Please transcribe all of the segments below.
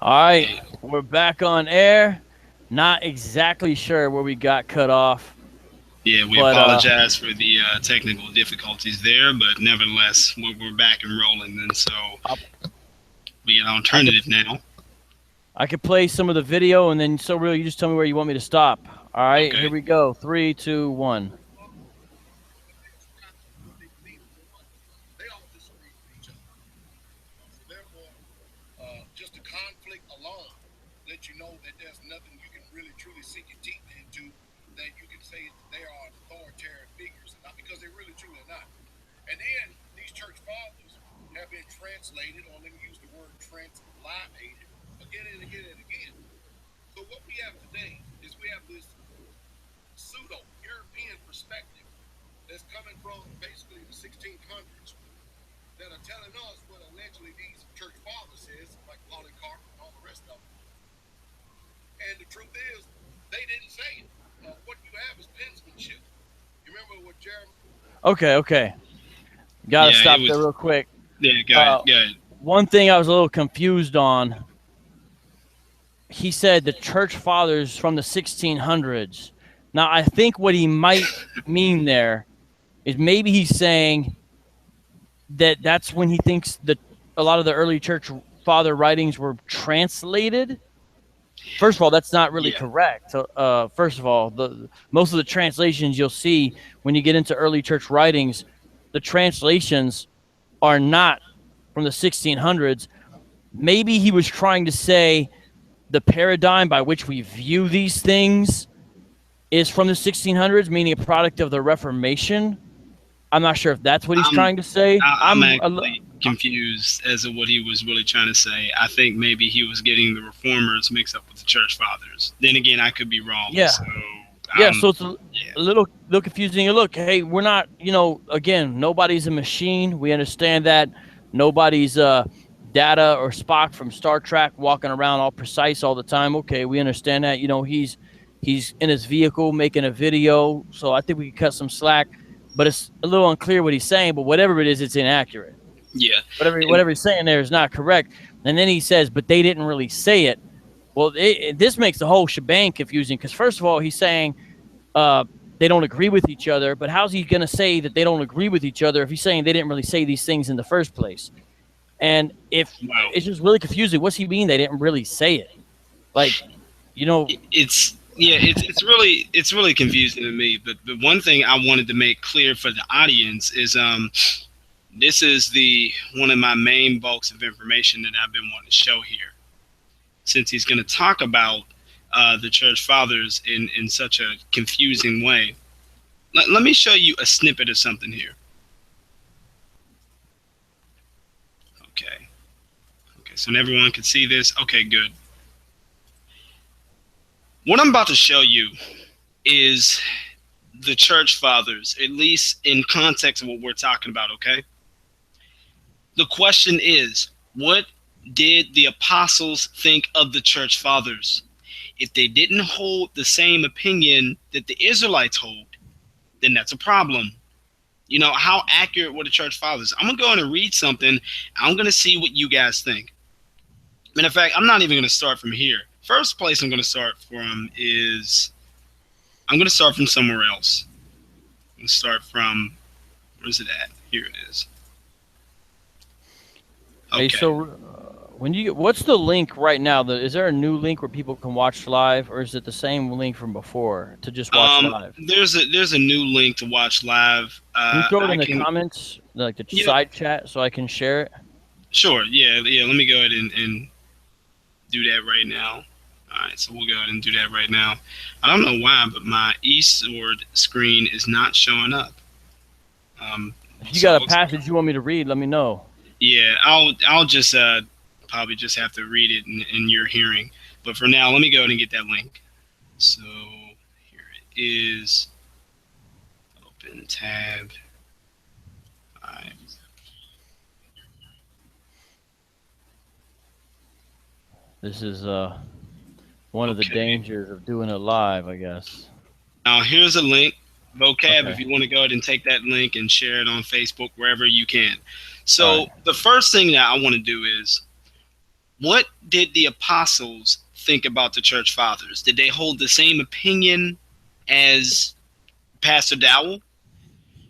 All right, we're back on air. Not exactly sure where we got cut off, Yeah, we but apologize for the technical difficulties there, but nevertheless, we're back and rolling, and so I, we got an I could alternative now. I could play some of the video, and then so real, you just tell me where you want me to stop. All right, here Okay. we go. 3, 2, 1. Just the conflict alone lets you know that there's nothing you can really truly sink your teeth into that you can say they are authoritarian figures, and not because they really truly are not. And then these church fathers have been translated, or let me use the word translated, again and again and again. So what we have today is we have this pseudo European perspective that's coming from basically the 1600s that are telling us what allegedly these church fathers says, like Polycarp and all the rest of them. And the truth is, they didn't say it. What you have is pensmanship. You remember what Jeremy? Okay. Got to Yeah, stop it was. there real quick. Yeah, go ahead. Go ahead. One thing I was a little confused on. He said the church fathers from the 1600s. Now, I think what he might mean there is maybe he's saying that's when he thinks that a lot of the early church father writings were translated. First of all, that's not really Yeah. correct. So, first of all, most of the translations you'll see when you get into early church writings, the translations are not from the 1600s. Maybe he was trying to say the paradigm by which we view these things is from the 1600s, meaning a product of the Reformation. I'm not sure if that's what he's trying to say. I'm actually confused as to what he was really trying to say. I think maybe he was getting the reformers mixed up with the church fathers. Then again, I could be wrong. Yeah. So, So it's a little confusing. Look, hey, we're not, again, nobody's a machine. We understand that. Nobody's Data or Spock from Star Trek walking around all precise all the time. Okay, we understand that. He's in his vehicle making a video, so I think we can cut some slack. But it's a little unclear what he's saying. But whatever it is, it's inaccurate. Yeah. Whatever he's saying there is not correct. And then he says, but they didn't really say it. Well, this makes the whole shebang confusing because, first of all, he's saying they don't agree with each other. But how's he going to say that they don't agree with each other if he's saying they didn't really say these things in the first place? And it's just really confusing. What's he mean they didn't really say it? It's really confusing to me. But one thing I wanted to make clear for the audience is this is one of my main bulks of information that I've been wanting to show here, since he's going to talk about the church fathers in such a confusing way. Let me show you a snippet of something here. Okay, so everyone can see this. Okay, good. What I'm about to show you is the church fathers, at least in context of what we're talking about, okay? The question is, what did the apostles think of the church fathers? If they didn't hold the same opinion that the Israelites hold, then that's a problem. How accurate were the church fathers? I'm going to go in and read something. I'm going to see what you guys think. Matter of fact, I'm not even going to start from here. First place I'm going to start from is, I'm going to start from somewhere else. I'm going to start from, where's it at? Here it is. Okay. Hey, so what's the link right now? Is there a new link where people can watch live, or is it the same link from before to just watch live? There's a new link to watch live. Can you throw it in the comments, like the side chat, so I can share it? Sure. Yeah. Let me go ahead and do that right now. All right, so we'll go ahead and do that right now. I don't know why, but my eSword screen is not showing up. If you got a passage you want me to read, let me know. Yeah, I'll just probably just have to read it in your hearing. But for now, let me go ahead and get that link. So here it is. Open tab. All right. This is one of the dangers of doing it live, I guess. Now here's a link, Vocab, if you want to go ahead and take that link and share it on Facebook, wherever you can. So the first thing that I want to do is, What did the apostles think about the church fathers? Did they hold the same opinion as Pastor Dowell?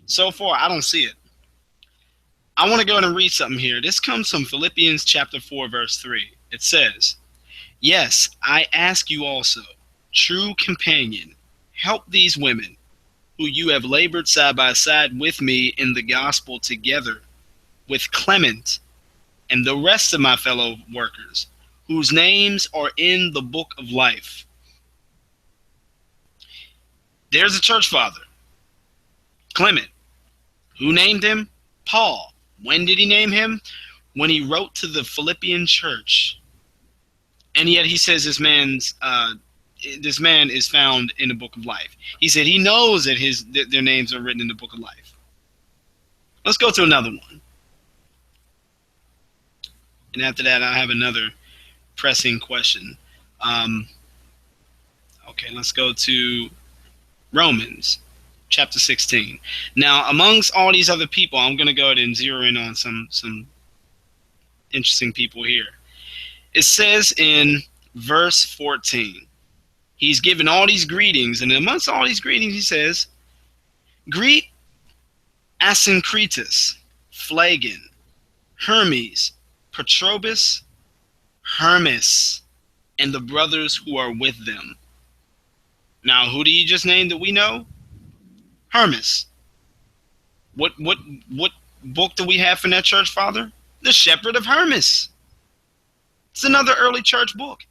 So far, I don't see it. I want to go ahead and read something here. This comes from Philippians chapter 4, verse 3. It says, "Yes, I ask you also, true companion, help these women who you have labored side by side with me in the gospel together with Clement and the rest of my fellow workers, whose names are in the book of life." There's a church father, Clement. Who named him? Paul. When did he name him? When he wrote to the Philippian church. And yet he says this man is found in the book of life. He said he knows that their names are written in the book of life. Let's go to another one. And after that, I have another pressing question. Okay, let's go to Romans chapter 16. Now, amongst all these other people, I'm going to go ahead and zero in on some interesting people here. It says in verse 14, he's given all these greetings, and amongst all these greetings, he says, "Greet Asyncritus, Phlegon, Hermes, Patrobus, Hermes, and the brothers who are with them." Now, who did he just name that we know? Hermes. What book do we have from that church father? The Shepherd of Hermes. It's another early church book.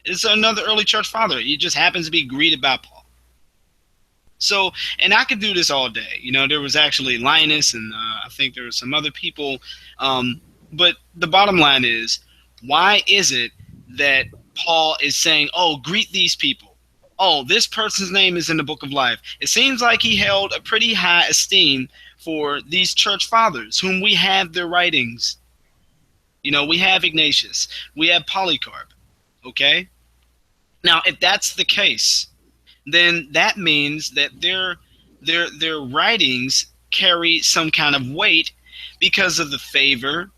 It's another early church father. He just happens to be greeted by Paul. So, and I could do this all day. You know, there was actually Linus, and I think there were some other people. But the bottom line is, why is it that Paul is saying, "Oh, greet these people. Oh, this person's name is in the book of life"? It seems like he held a pretty high esteem for these church fathers, whom we have their writings. You know, we have Ignatius, we have Polycarp. Okay? Now, if that's the case, then that means that their writings carry some kind of weight because of the favor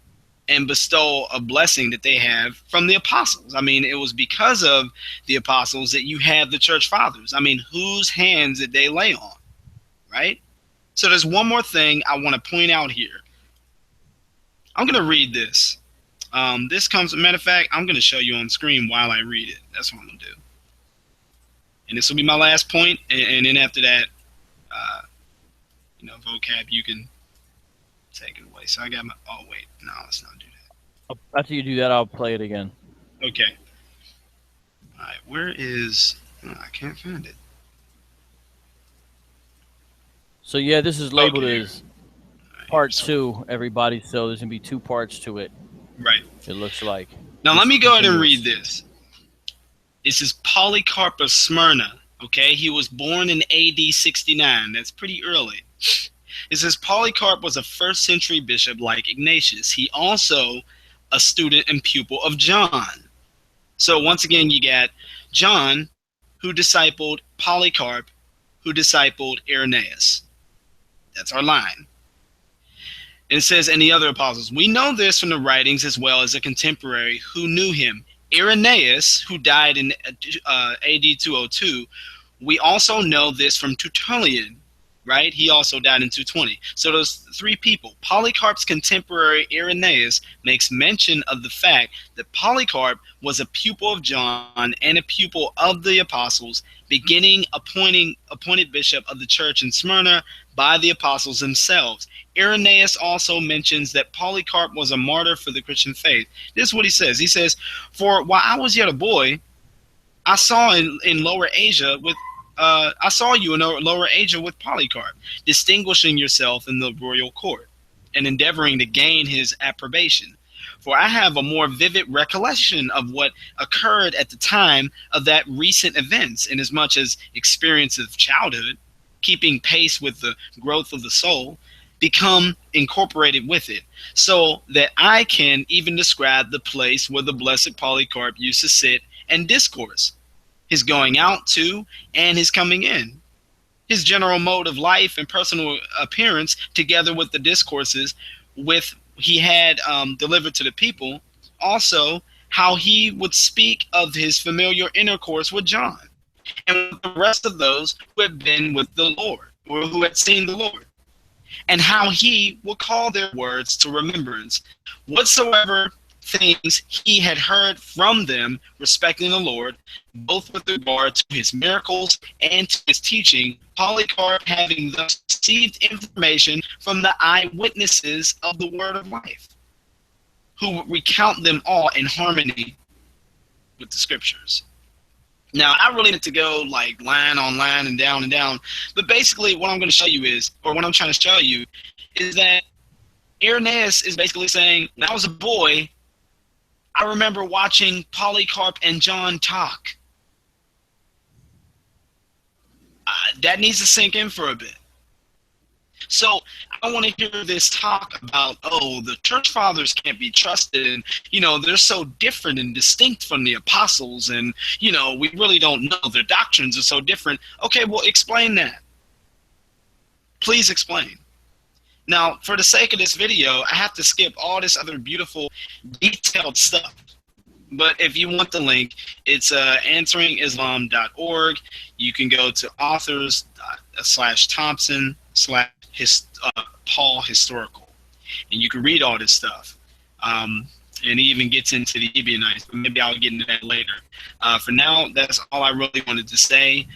and bestow a blessing that they have from the apostles. I mean, it was because of the apostles that you have the church fathers. I mean, whose hands did they lay on, right? So there's one more thing I want to point out here. I'm going to read this. This comes, matter of fact, I'm going to show you on screen while I read it. That's what I'm going to do. And this will be my last point, and then after that, vocab, you can take it away. So I got my, oh wait, no, let's not do that. After you do that, I'll play it again. Okay. All right, where is, I can't find it. So yeah, this is labeled as Right, part 2, everybody. So there's going to be 2 parts to it. Right. It looks like. Now let me go ahead and read this. This is Polycarp of Smyrna. Okay, he was born in AD 69. That's pretty early. It says Polycarp was a 1st century bishop like Ignatius. He also a student and pupil of John. So once again, you got John, who discipled Polycarp, who discipled Irenaeus. That's our line. And it says, and the other apostles. We know this from the writings as well as a contemporary who knew him. Irenaeus, who died in AD 202. We also know this from Tertullian, right? He also died in 220. So those 3 people. Polycarp's contemporary Irenaeus makes mention of the fact that Polycarp was a pupil of John and a pupil of the apostles, beginning appointed bishop of the church in Smyrna by the apostles themselves. Irenaeus also mentions that Polycarp was a martyr for the Christian faith. This is what he says. He says, "For while I was yet a boy, I saw in Lower Asia with I saw you in Lower Asia with Polycarp, distinguishing yourself in the royal court and endeavoring to gain his approbation. For I have a more vivid recollection of what occurred at the time of that recent events, inasmuch as experience of childhood, keeping pace with the growth of the soul, become incorporated with it, so that I can even describe the place where the blessed Polycarp used to sit and discourse, his going out to and his coming in, his general mode of life and personal appearance, together with the discourses he had delivered to the people, also how he would speak of his familiar intercourse with John and with the rest of those who had been with the Lord or who had seen the Lord, and how he would call their words to remembrance whatsoever things he had heard from them respecting the Lord, both with regard to his miracles and to his teaching, Polycarp having thus received information from the eyewitnesses of the word of life, who would recount them all in harmony with the scriptures. Now, I really need to go like line on line and down, but basically what I'm going to show you is, or what I'm trying to show you, is that Irenaeus is basically saying, when I was a boy, I remember watching Polycarp and John talk. That needs to sink in for a bit. So I want to hear this talk about, oh, the church fathers can't be trusted, and, you know, they're so different and distinct from the apostles, and, you know, we really don't know. Their doctrines are so different. Okay, well, explain that. Please explain. Now, for the sake of this video, I have to skip all this other beautiful, detailed stuff. But if you want the link, it's answeringislam.org. You can go to authors/Thompson/Paul Historical, and you can read all this stuff. And he even gets into the Ebionites, but maybe I'll get into that later. For now, that's all I really wanted to say.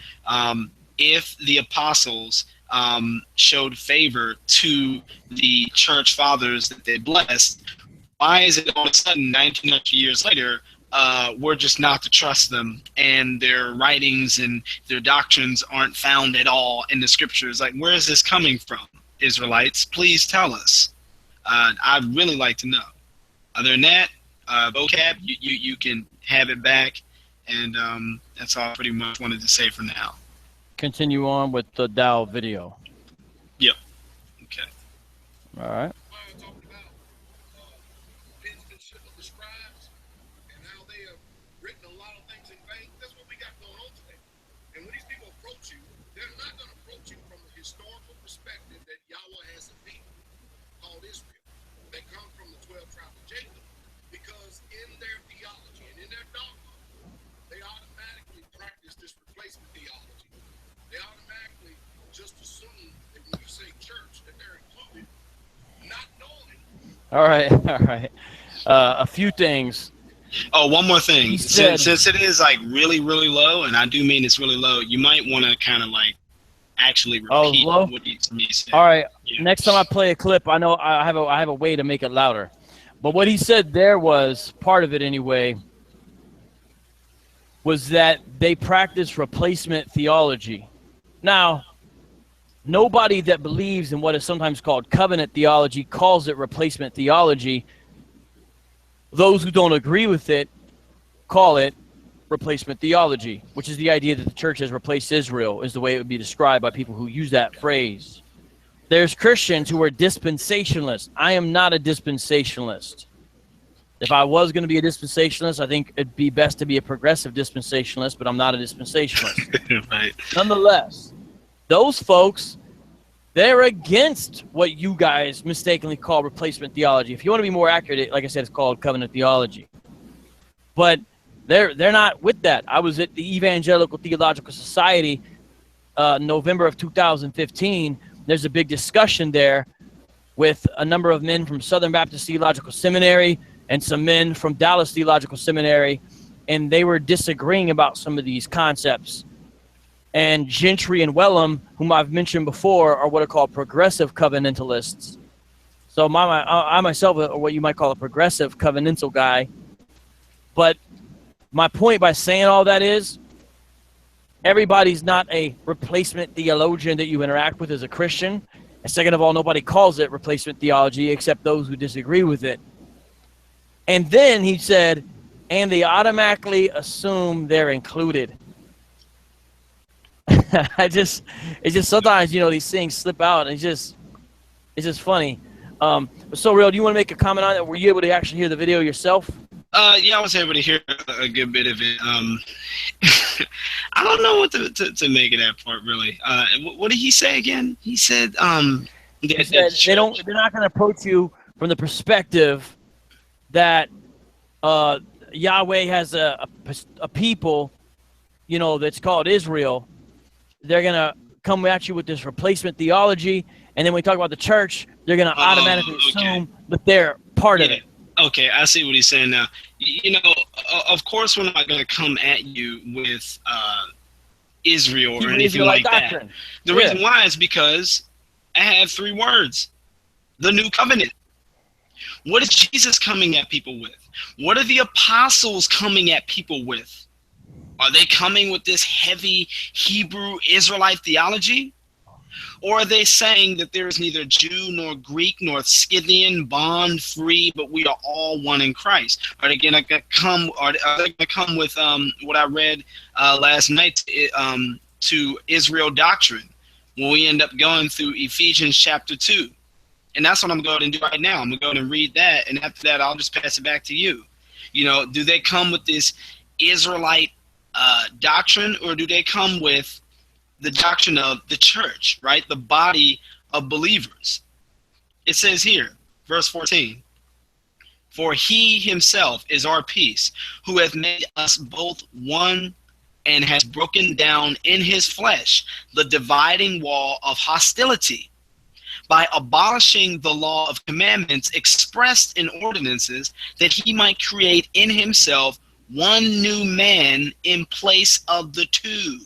If the apostles showed favor to the church fathers that they blessed, why is it all of a sudden 1900 years later we're just not to trust them, and their writings and their doctrines aren't found at all in the scriptures? Like, where is this coming from, Israelites? Please tell us. I'd really like to know. Other than that, vocab, you can have it back, and that's all I pretty much wanted to say for now. Continue on with the Dowell video. Yep. Okay. All right. Talking about penmanship of the scribes and how they have written a lot of things in vain. That's what we got going on today. And when these people approach you, they're not going to approach you from the historical perspective that Yahweh has a people called Israel. They come from the 12 tribes of Jacob, because in their theology and in their dogma, they automatically practice this replacement theology. They automatically just assume that when you say church, that they're included, not knowing. All right. All right. A few things. Oh, one more thing. He said, Since it is like really, really low, and I do mean it's really low, you might want to kind of like actually repeat low? what he said. All right. Yeah. Next time I play a clip, I know I have a way to make it louder. But what he said there was, part of it anyway, was that they practice replacement theology. Now, nobody that believes in what is sometimes called covenant theology calls it replacement theology. Those who don't agree with it call it replacement theology, which is the idea that the church has replaced Israel, is the way it would be described by people who use that phrase. There's Christians who are dispensationalists. I am not a dispensationalist. If I was going to be a dispensationalist, I think it'd be best to be a progressive dispensationalist, but I'm not a dispensationalist. Right. Nonetheless, those folks, they're against what you guys mistakenly call replacement theology. If you want to be more accurate, like I said, it's called covenant theology. But they're not with that. I was at the Evangelical Theological Society November of 2015. There's a big discussion there with a number of men from Southern Baptist Theological Seminary and some men from Dallas Theological Seminary, and they were disagreeing about some of these concepts. And Gentry and Wellham, whom I've mentioned before, are what are called progressive covenantalists. So I myself are what you might call a progressive covenantal guy. But my point by saying all that is, everybody's not a replacement theologian that you interact with as a Christian. And second of all, nobody calls it replacement theology except those who disagree with it. And then he said, and they automatically assume they're included. It's just sometimes, you know, these things slip out, and it's just funny. So, Real, do you want to make a comment on it? Were you able to actually hear the video yourself? Yeah, I was able to hear a good bit of it. I don't know what to make of that part, really. What did he say again? He said, he said they're not going to approach you from the perspective that Yahweh has a people, you know, that's called Israel. They're going to come at you with this replacement theology. And then when we talk about the church, they're going to automatically assume that they're part of it. Okay, I see what he's saying now. You know, of course we're not going to come at you with Israel or anything like that. The reason why is because I have 3 words. The new covenant. What is Jesus coming at people with? What are the apostles coming at people with? Are they coming with this heavy Hebrew Israelite theology? Or are they saying that there is neither Jew nor Greek nor Scythian, bond, free, but we are all one in Christ? Are they going to come? Are they going to come with what I read last night to Israel doctrine, when we end up going through Ephesians chapter 2? And that's what I'm going to do right now. I'm going to go and read that, and after that, I'll just pass it back to you. You know, do they come with this Israelite doctrine, or do they come with the doctrine of the church, right? The body of believers. It says here, verse 14, "For he himself is our peace, who hath made us both one, and has broken down in his flesh the dividing wall of hostility, by abolishing the law of commandments expressed in ordinances, that he might create in himself one new man in place of the two."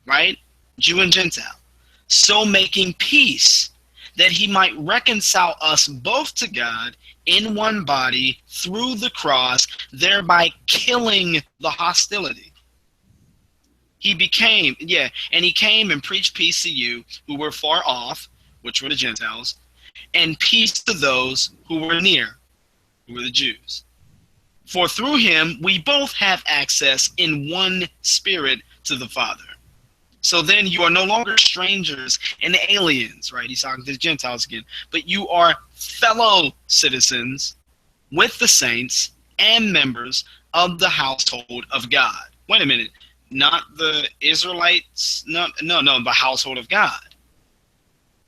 Right? Jew and Gentile. "So making peace, that he might reconcile us both to God in one body through the cross, thereby killing the hostility." He came and preached peace to you who were far off, which were the Gentiles, and peace to those who were near, who were the Jews. "For through him we both have access in one spirit to the Father. So then you are no longer strangers and aliens," right? He's talking to the Gentiles again. "But you are fellow citizens with the saints and members of the household of God." Wait a minute. Not the Israelites? No, the household of God.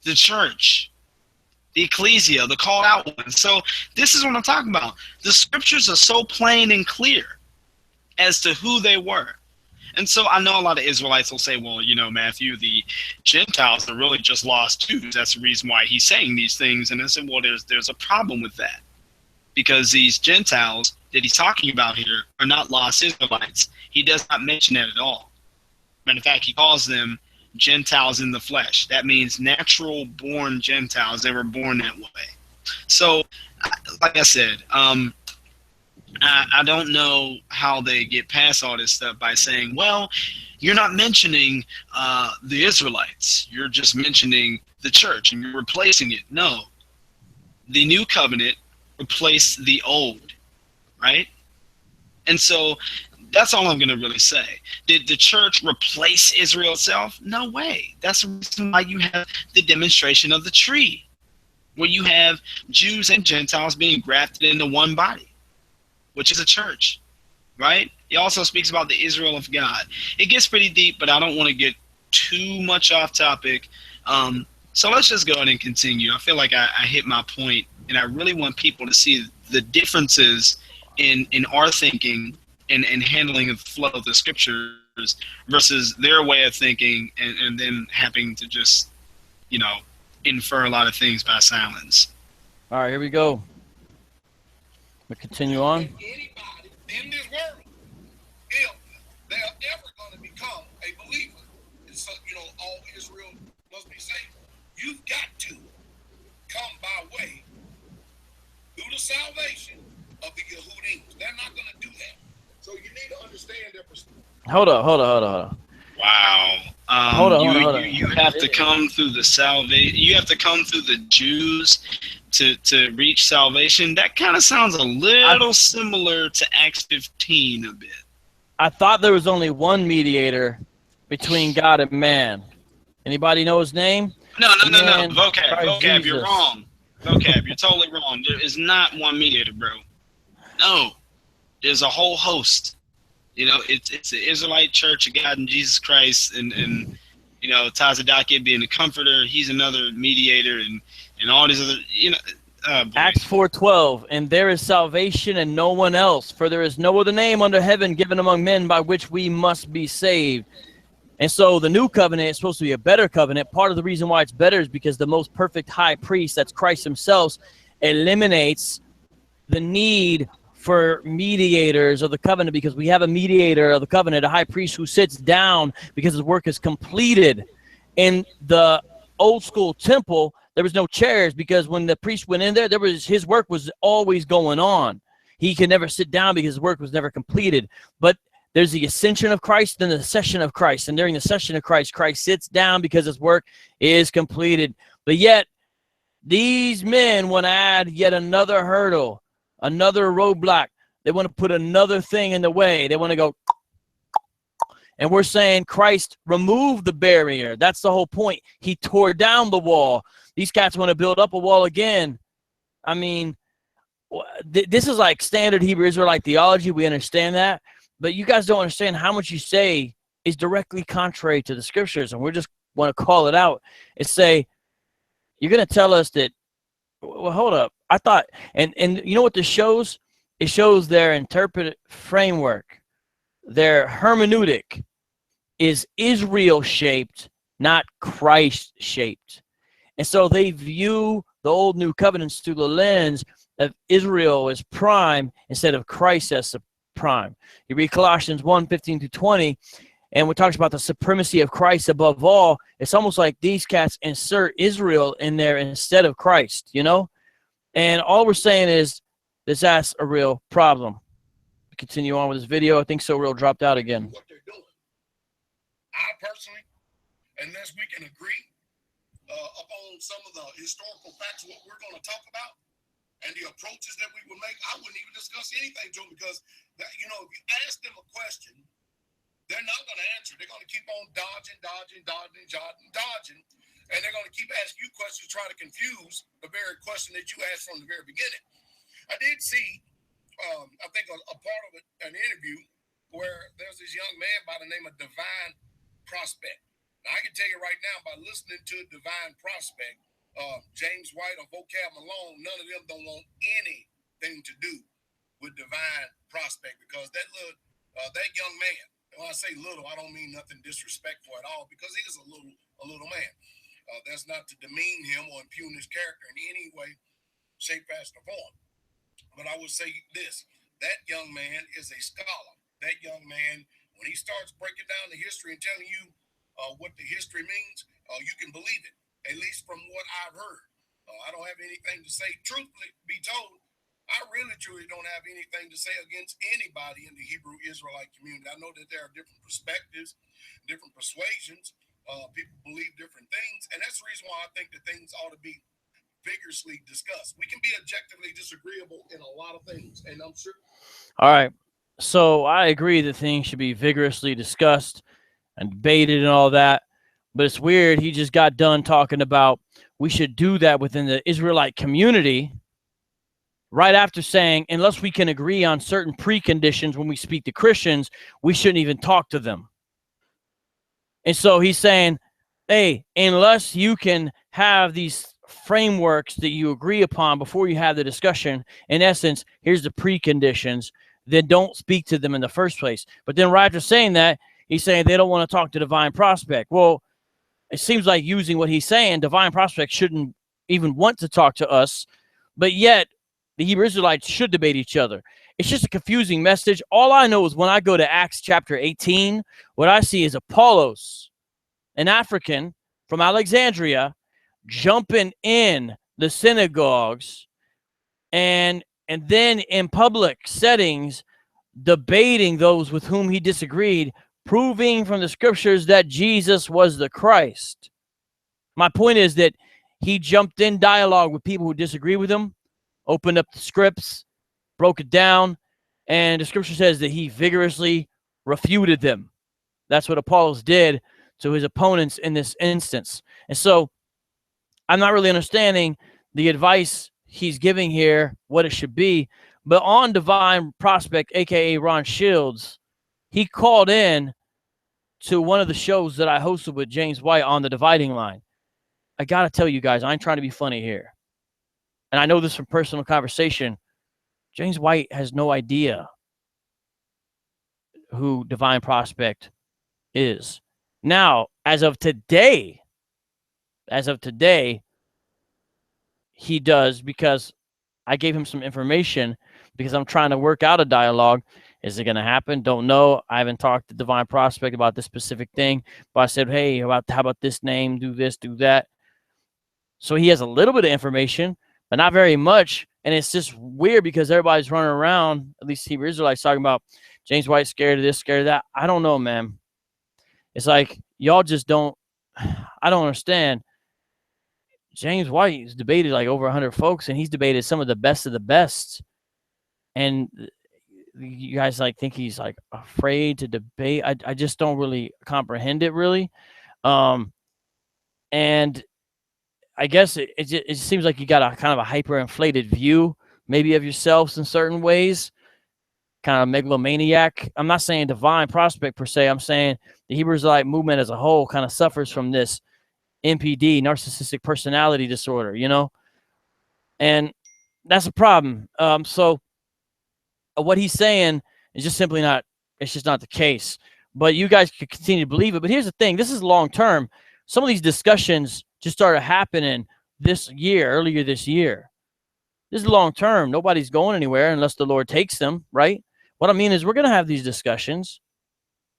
The church. The ecclesia, the called out ones. So this is what I'm talking about. The scriptures are so plain and clear as to who they were. And so I know a lot of Israelites will say, well, you know, Matthew, the Gentiles are really just lost Jews. That's the reason why he's saying these things. And I said, well, there's a problem with that. Because these Gentiles that he's talking about here are not lost Israelites. He does not mention that at all. Matter of fact, he calls them Gentiles in the flesh. That means natural born Gentiles. They were born that way. So, like I said, I don't know how they get past all this stuff by saying, well, you're not mentioning the Israelites. You're just mentioning the church and you're replacing it. No. The new covenant replaced the old, right? And so that's all I'm going to really say. Did the church replace Israel itself? No way. That's the reason why you have the demonstration of the tree, where you have Jews and Gentiles being grafted into one body, which is a church, right? He also speaks about the Israel of God. It gets pretty deep, but I don't want to get too much off topic. So let's just go ahead and continue. I feel like I hit my point, and I really want people to see the differences in our thinking and handling the flow of the scriptures versus their way of thinking and then having to just, you know, infer a lot of things by silence. All right, here we go. We'll continue on. Anybody in this world, if they're ever going to become a believer, and so, you know, all Israel must be saved, you've got to come by way through the salvation of the Yehudim. They're not going to do that. So you need to understand their perspective. Hold on. Wow. Hold on. You have to come through the salvation. You have to come through the Jews to reach salvation. That kind of sounds a little similar to Acts 15 a bit. I thought there was only one mediator between God and man. Anybody know his name? No. Vocab, you're wrong. Vocab, you're totally wrong. There is not one mediator, bro. No. There's a whole host. You know, it's the Israelite Church of God and Jesus Christ, and you know, Tazadaki being the comforter, he's another mediator, and all these other, you know, Acts 4:12, and there is salvation and no one else, for there is no other name under heaven given among men by which we must be saved. And so the new covenant is supposed to be a better covenant. Part of the reason why it's better is because the most perfect high priest, that's Christ himself, eliminates the need for mediators of the covenant, because we have a mediator of the covenant, a high priest who sits down because his work is completed. In the old school temple, there was no chairs, because when the priest went in there, his work was always going on. He could never sit down because his work was never completed. But there's the ascension of Christ, then the session of Christ. And during the session of Christ, Christ sits down because his work is completed. But yet, these men want to add yet another hurdle, another roadblock. They want to put another thing in the way. They want to go. And we're saying Christ removed the barrier. That's the whole point. He tore down the wall. These cats want to build up a wall again. I mean, this is like standard Hebrew Israelite theology. We understand that. But you guys don't understand how much you say is directly contrary to the scriptures. And we just want to call it out and say, you're going to tell us that, well, hold up. I thought, and you know what this shows? It shows their interpretive framework. Their hermeneutic is Israel-shaped, not Christ-shaped. And so they view the old new covenants through the lens of Israel as prime instead of Christ as prime. You read Colossians 1:15-20, and we talks about the supremacy of Christ above all. It's almost like these cats insert Israel in there instead of Christ, you know? And all we're saying is that's a real problem. Continue on with this video. I think ssoreal dropped out again. What they're doing. I personally, unless we can agree upon some of the historical facts of what we're going to talk about and the approaches that we would make, I wouldn't even discuss anything to them, because if you ask them a question, they're not going to answer. They're going to keep on dodging, and they're going to keep asking you questions, trying to confuse the very question that you asked from the very beginning. I did see, I think a part of an interview where there's this young man by the name of Divine Prospect. Now, I can tell you right now, by listening to Divine Prospect, James White or Vocab Malone, none of them don't want anything to do with Divine Prospect, because that young man, and when I say little, I don't mean nothing disrespectful at all, because he is a little man. That's not to demean him or impugn his character in any way, shape, fashion, or form. But I would say this, that young man is a scholar. That young man, when he starts breaking down the history and telling you what the history means, you can believe it, at least from what I've heard. I don't have anything to say. Truthfully be told, I really, truly don't have anything to say against anybody in the Hebrew Israelite community. I know that there are different perspectives, different persuasions. People believe different things. And that's the reason why I think that things ought to be vigorously discussed. We can be objectively disagreeable in a lot of things, and I'm sure. All right. So I agree that things should be vigorously discussed and debated and all that. But it's weird. He just got done talking about we should do that within the Israelite community right after saying, unless we can agree on certain preconditions when we speak to Christians, we shouldn't even talk to them. And so he's saying, hey, unless you can have these frameworks that you agree upon before you have the discussion, in essence, here's the preconditions, then don't speak to them in the first place. But then right after saying that, he's saying they don't want to talk to Divine Prospect. Well, it seems like using what he's saying, Divine Prospect shouldn't even want to talk to us, but yet the Hebrew Israelites should debate each other. It's just a confusing message. All I know is when I go to Acts chapter 18, what I see is Apollos, an African from Alexandria, jumping in the synagogues and then in public settings debating those with whom he disagreed, proving from the scriptures that Jesus was the Christ. My point is that he jumped in dialogue with people who disagree with him, opened up the scripts, broke it down, and the scripture says that he vigorously refuted them. That's what Apollos did to his opponents in this instance. And so I'm not really understanding the advice he's giving here, what it should be. But on Divine Prospect, a.k.a. Ron Shields, he called in to one of the shows that I hosted with James White on the Dividing Line. I got to tell you guys, I ain't trying to be funny here. and I know this from personal conversation, James White has no idea who Divine Prospect is. Now, as of today, he does, because I gave him some information because I'm trying to work out a dialogue. Is it going to happen? Don't know. I haven't talked to Divine Prospect about this specific thing, but I said, hey, how about this name? Do this, do that. So he has a little bit of information, but not very much. And it's just weird because everybody's running around, at least Hebrew Israelites, talking about James White scared of this, scared of that. I don't know, man. It's like y'all just don't. I don't understand. James White is debated like over 100 folks, and he's debated some of the best. And you guys like think he's like afraid to debate. I just don't really comprehend it really. And I guess it seems like you got a kind of a hyperinflated view maybe of yourselves in certain ways, kind of megalomaniac. I'm not saying Divine Prospect per se. I'm saying the Hebrew Israelite movement as a whole kind of suffers from this NPD, narcissistic personality disorder, you know? And that's a problem. So what he's saying is just simply not, it's just not the case. But you guys could continue to believe it. But here's the thing. This is long term. Some of these discussions just started happening earlier this year. This is long term. Nobody's going anywhere unless the Lord takes them, right? What I mean is we're going to have these discussions.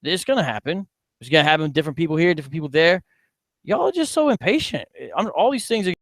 It's going to happen. It's going to happen with different people here, different people there. Y'all are just so impatient. All these things are